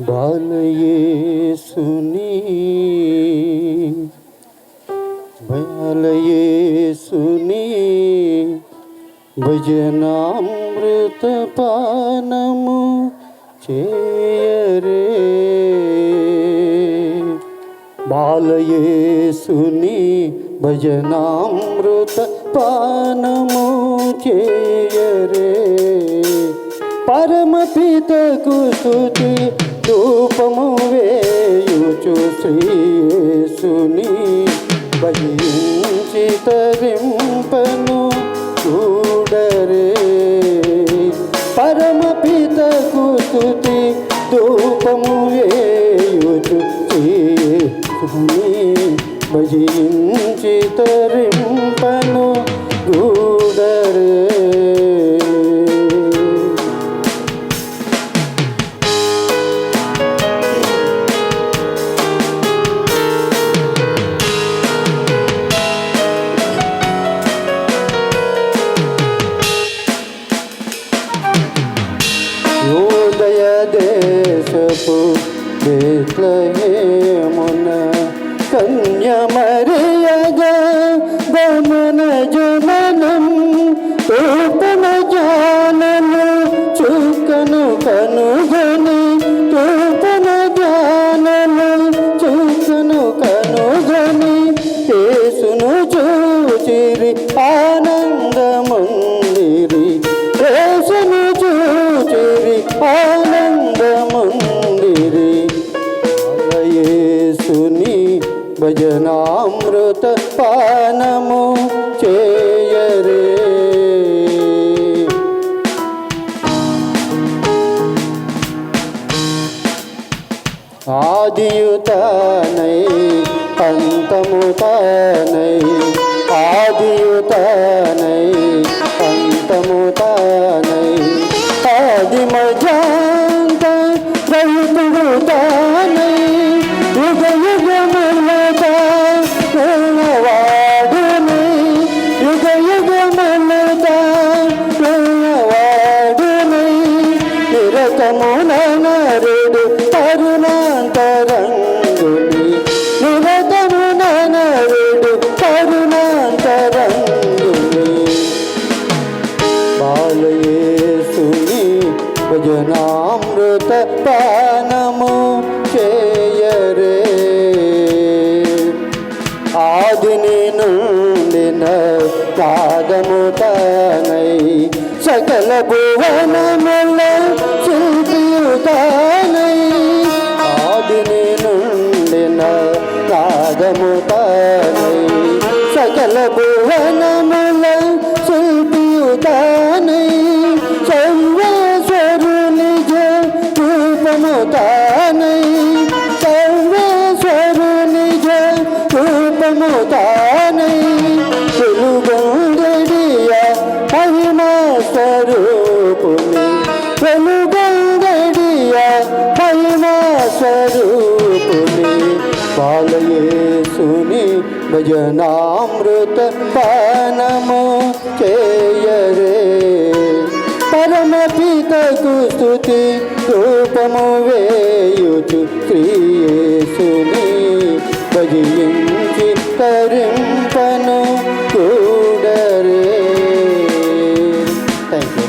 బాలయేసుని బాలయేసుని భజనామృత పానము చేయరే. బాలయేసుని భజనామృత పానము చేయరే. పరమపితకు స్తుతి ధూపము వేయుచు శ్రీయేసుని భజించి తరింపను చూడరే. పరమపితకు స్తుతి ధూపము వేయుచు శ్రీయేసుని భజించి తరింపను చూడరే. యోదయ దేశపు బెత్లెహేమున కన్య మరియగా గమన జననం తూపన జానను చుక్కను కనుగొని తూపన జానను చుక్కను కనుగొని యేసును చూచిరి ఆనందముందిరి. యేసును చూచిరి ఆనందముందిరి. యేసుని భజనామృత పానము చేయరే. ఆదియుతానై అంతముతానై ఆదియుతానై అంతముతానై ఆదిమజాంత రహితుడుతానై యుగ యుగములత వాడునై యుగ యుగములత వాడునై నిరతమున నరుడు కరుణాంతరంగుని నిరతమున నరుడు కరుణాంతరంగుని. బాలయేసుని భజనామృత పానము చేయరే. ఆదిని నుండిన నాదముతానై సకల భువనముల శిల్పియుతానై ఆదిని నుండిన నాదముతానై సకల భువనముల శిల్పియుతానై సర్వేశ్వరుని రూపముతానై సర్వేశ్వరుని రూపముతానై వెలుగొందడియ మహిమా స్వరూపుని వెలుగొందడియ మహిమా స్వరూపుని. బాలయేసుని భజనామృత పానము చేయరే. పరమపితకు స్తుతి ధూపము వేయుచు శ్రీయేసుని భజించి తరింపను చూడరే. Thank you.